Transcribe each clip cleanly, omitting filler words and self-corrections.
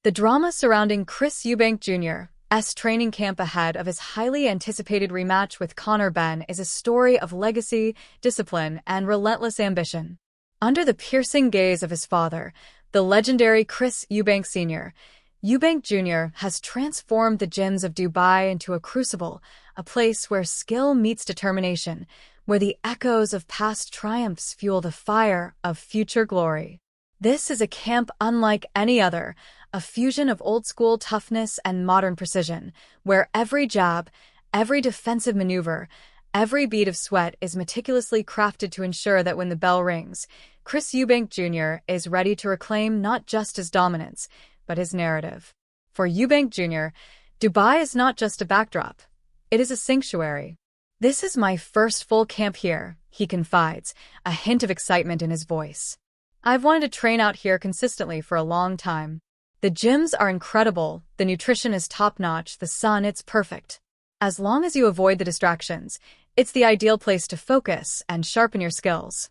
The drama surrounding Chris Eubank Jr.'s training camp ahead of his highly anticipated rematch with Benn is a story of legacy, discipline, and relentless ambition. Under the piercing gaze of his father, the legendary Chris Eubank Sr., Eubank Jr. has transformed the gyms of Dubai into a crucible, a place where skill meets determination, where the echoes of past triumphs fuel the fire of future glory. This is a camp unlike any other, a fusion of old-school toughness and modern precision, where every jab, every defensive maneuver, every bead of sweat is meticulously crafted to ensure that when the bell rings, Chris Eubank Jr. is ready to reclaim not just his dominance, but his narrative. For Eubank Jr., Dubai is not just a backdrop. It is a sanctuary. "This is my first full camp here," he confides, a hint of excitement in his voice. "I've wanted to train out here consistently for a long time. The gyms are incredible, the nutrition is top-notch, the sun, it's perfect. As long as you avoid the distractions, it's the ideal place to focus and sharpen your skills."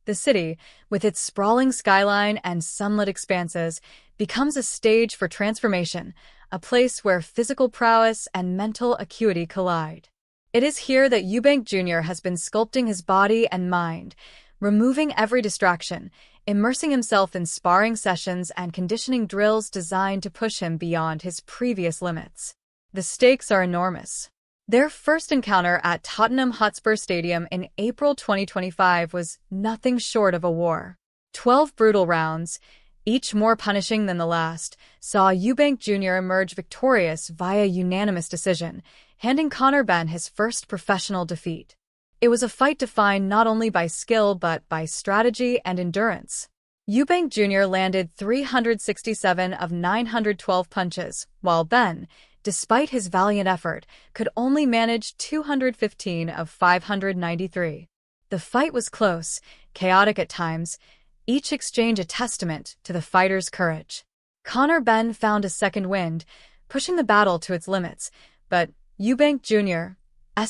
The city, with its sprawling skyline and sunlit expanses, becomes a stage for transformation, a place where physical prowess and mental acuity collide. It is here that Eubank Jr. has been sculpting his body and mind, removing every distraction, immersing himself in sparring sessions and conditioning drills designed to push him beyond his previous limits. The stakes are enormous. Their first encounter at Tottenham Hotspur Stadium in April 2025 was nothing short of a war. 12 brutal rounds, each more punishing than the last, saw Eubank Jr. emerge victorious via unanimous decision, handing Benn his first professional defeat. It was a fight defined not only by skill but by strategy and endurance. Eubank Jr. landed 367 of 912 punches, while Benn, despite his valiant effort, could only manage 215 of 593. The fight was close, chaotic at times, each exchange a testament to the fighter's courage. Benn found a second wind, pushing the battle to its limits, but Eubank Jr.'s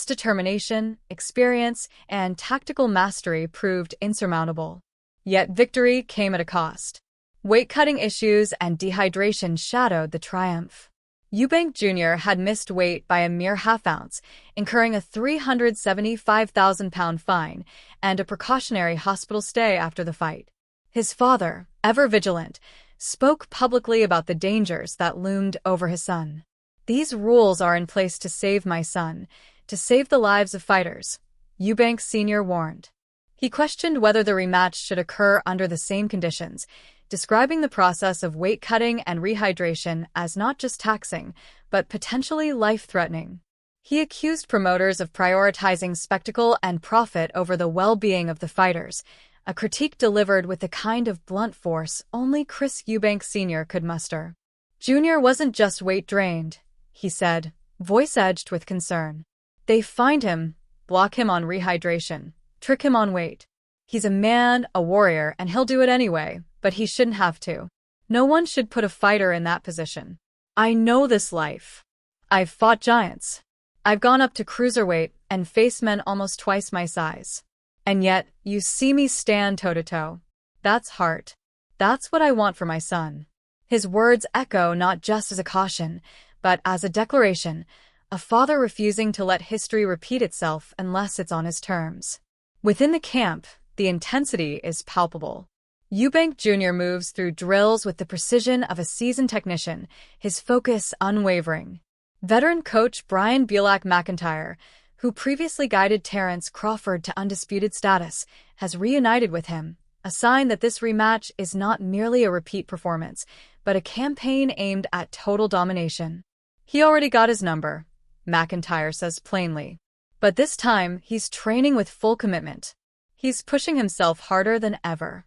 determination, experience, and tactical mastery proved insurmountable. Yet victory came at a cost. Weight-cutting issues and dehydration shadowed the triumph. Eubank Jr. had missed weight by a mere half-ounce, incurring a £375,000 fine and a precautionary hospital stay after the fight. His father, ever vigilant, spoke publicly about the dangers that loomed over his son. "These rules are in place to save my son, to save the lives of fighters," Eubank Sr. warned. He questioned whether the rematch should occur under the same conditions, describing the process of weight cutting and rehydration as not just taxing, but potentially life-threatening. He accused promoters of prioritizing spectacle and profit over the well-being of the fighters, a critique delivered with the kind of blunt force only Chris Eubank Sr. could muster. "Jr. wasn't just weight-drained," he said, voice edged with concern. "They find him, block him on rehydration, trick him on weight. He's a man, a warrior, and he'll do it anyway, but he shouldn't have to. No one should put a fighter in that position. I know this life. I've fought giants. I've gone up to cruiserweight and faced men almost twice my size. And yet, you see me stand toe-to-toe. That's heart. That's what I want for my son." His words echo not just as a caution, but as a declaration, a father refusing to let history repeat itself unless it's on his terms. Within the camp, the intensity is palpable. Eubank Jr. moves through drills with the precision of a seasoned technician, his focus unwavering. Veteran coach Brian Bulak McIntyre, who previously guided Terence Crawford to undisputed status, has reunited with him, a sign that this rematch is not merely a repeat performance, but a campaign aimed at total domination. "He already got his number," McIntyre says plainly. "But this time, he's training with full commitment. He's pushing himself harder than ever."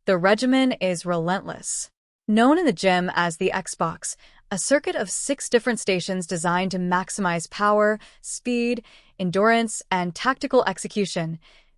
The regimen is relentless. Known in the gym as the Xbox, a circuit of 6 different stations designed to maximize power, speed, endurance, and tactical execution,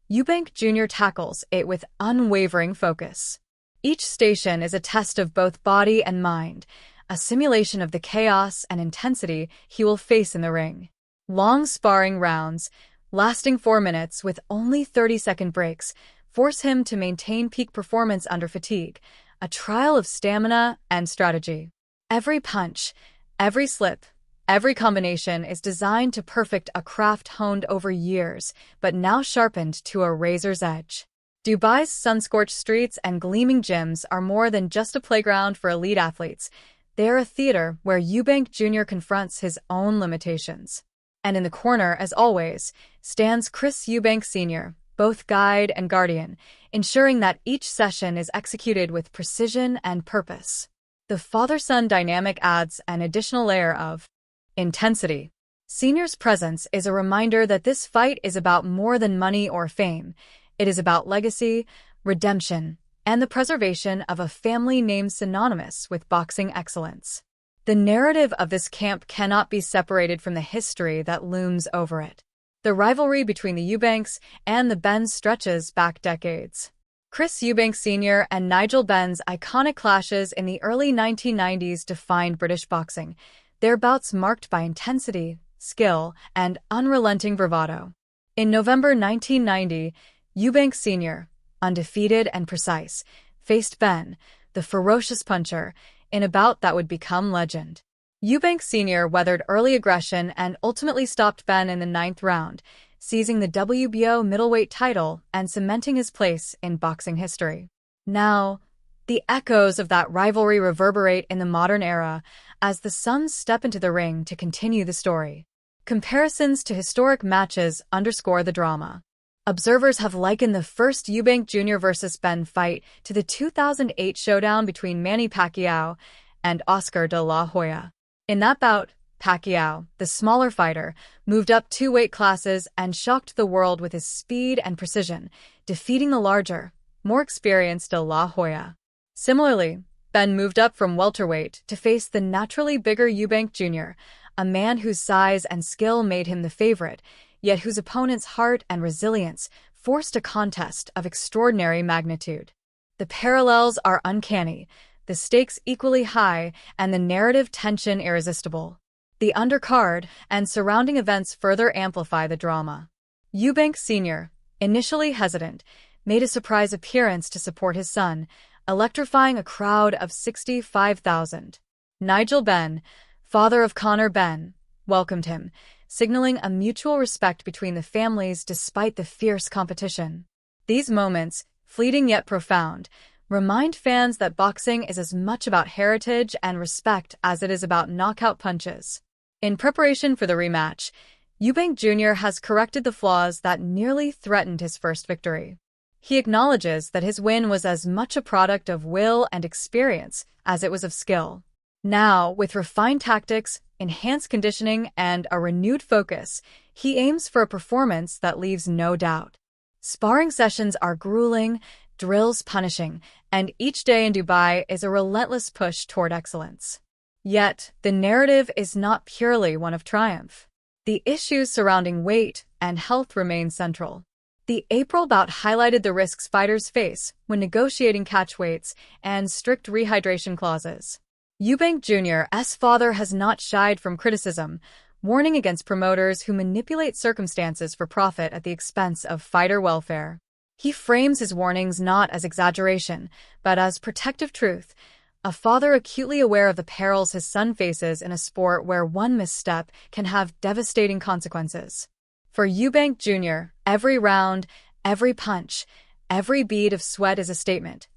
Eubank Jr. tackles it with unwavering focus. Each station is a test of both body and mind, a simulation of the chaos and intensity he will face in the ring. Long sparring rounds, lasting 4 minutes with only 30-second breaks, force him to maintain peak performance under fatigue, a trial of stamina and strategy. Every punch, every slip, every combination is designed to perfect a craft honed over years, but now sharpened to a razor's edge. Dubai's sun-scorched streets and gleaming gyms are more than just a playground for elite athletes. They are a theater where Eubank Jr. confronts his own limitations. And in the corner, as always, stands Chris Eubank Sr., both guide and guardian, ensuring that each session is executed with precision and purpose. The father-son dynamic adds an additional layer of intensity. Senior's presence is a reminder that this fight is about more than money or fame. It is about legacy, redemption, and the preservation of a family name synonymous with boxing excellence. The narrative of this camp cannot be separated from the history that looms over it. The rivalry between the Eubanks and the Benns stretches back decades. Chris Eubank Sr. and Nigel Benn's iconic clashes in the early 1990s defined British boxing, their bouts marked by intensity, skill, and unrelenting bravado. In November 1990, Eubank Sr., undefeated and precise, faced Benn, the ferocious puncher, in a bout that would become legend. Eubank Sr. weathered early aggression and ultimately stopped Benn in the 9th round, seizing the WBO middleweight title and cementing his place in boxing history. Now, the echoes of that rivalry reverberate in the modern era as the Suns step into the ring to continue the story. Comparisons to historic matches underscore the drama. Observers have likened the first Eubank Jr. vs. Benn fight to the 2008 showdown between Manny Pacquiao and Oscar de la Hoya. In that bout, Pacquiao, the smaller fighter, moved up 2 weight classes and shocked the world with his speed and precision, defeating the larger, more experienced de la Hoya. Similarly, Benn moved up from welterweight to face the naturally bigger Eubank Jr., a man whose size and skill made him the favorite, yet whose opponent's heart and resilience forced a contest of extraordinary magnitude. The parallels are uncanny, the stakes equally high, and the narrative tension irresistible. The undercard and surrounding events further amplify the drama. Eubank Sr., initially hesitant, made a surprise appearance to support his son, electrifying a crowd of 65,000. Nigel Benn, father of Conor Benn, welcomed him, signaling a mutual respect between the families despite the fierce competition. These moments, fleeting yet profound, remind fans that boxing is as much about heritage and respect as it is about knockout punches. In preparation for the rematch, Eubank Jr. has corrected the flaws that nearly threatened his first victory. He acknowledges that his win was as much a product of will and experience as it was of skill. Now, with refined tactics, enhanced conditioning, and a renewed focus, he aims for a performance that leaves no doubt. Sparring sessions are grueling, drills punishing, and each day in Dubai is a relentless push toward excellence. Yet, the narrative is not purely one of triumph. The issues surrounding weight and health remain central. The April bout highlighted the risks fighters face when negotiating catch weights and strict rehydration clauses. Eubank Jr.'s father has not shied from criticism, warning against promoters who manipulate circumstances for profit at the expense of fighter welfare. He frames his warnings not as exaggeration, but as protective truth, a father acutely aware of the perils his son faces in a sport where one misstep can have devastating consequences. For Eubank Jr., every round, every punch, every bead of sweat is a statement.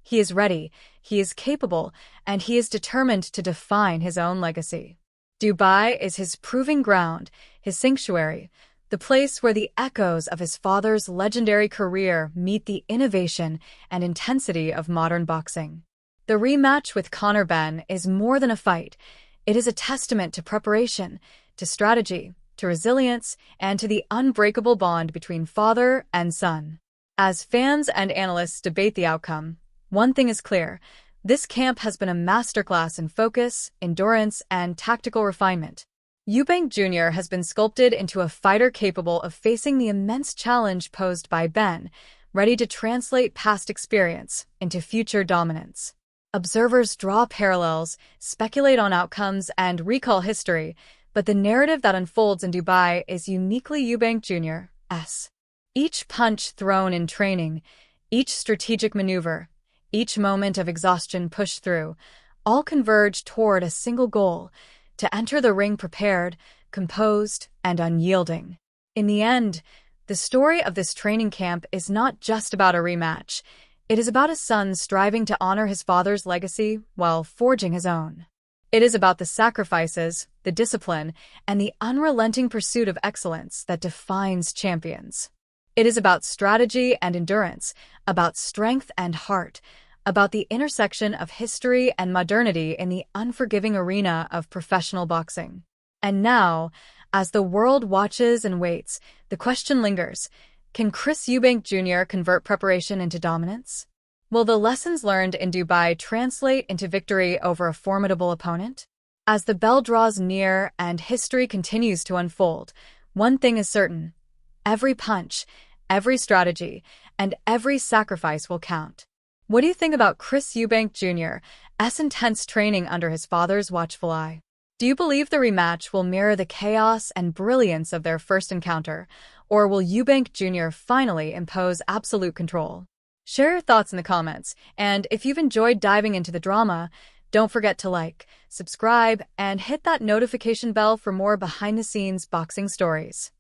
He is ready, he is capable, and he is determined to define his own legacy. Dubai is his proving ground, his sanctuary, the place where the echoes of his father's legendary career meet the innovation and intensity of modern boxing. The rematch with Conor Benn is more than a fight. It is a testament to preparation, to strategy, to resilience, and to the unbreakable bond between father and son. As fans and analysts debate the outcome, one thing is clear: this camp has been a masterclass in focus, endurance, and tactical refinement. Eubank Jr. has been sculpted into a fighter capable of facing the immense challenge posed by Benn, ready to translate past experience into future dominance. Observers draw parallels, speculate on outcomes, and recall history, but the narrative that unfolds in Dubai is uniquely Eubank Jr.'s. Each punch thrown in training, each strategic maneuver, Each moment of exhaustion pushed through, all converge toward a single goal: to enter the ring prepared, composed, and unyielding. In the end, the story of this training camp is not just about a rematch. It is about a son striving to honor his father's legacy while forging his own. It is about the sacrifices, the discipline, and the unrelenting pursuit of excellence that defines champions. It is about strategy and endurance, about strength and heart, about the intersection of history and modernity in the unforgiving arena of professional boxing. And now, as the world watches and waits, the question lingers: can Chris Eubank Jr. convert preparation into dominance? Will the lessons learned in Dubai translate into victory over a formidable opponent? As the bell draws near and history continues to unfold, one thing is certain: every punch, every strategy, and every sacrifice will count. What do you think about Chris Eubank Jr.'s intense training under his father's watchful eye? Do you believe the rematch will mirror the chaos and brilliance of their first encounter, or will Eubank Jr. finally impose absolute control? Share your thoughts in the comments, and if you've enjoyed diving into the drama, don't forget to like, subscribe, and hit that notification bell for more behind-the-scenes boxing stories.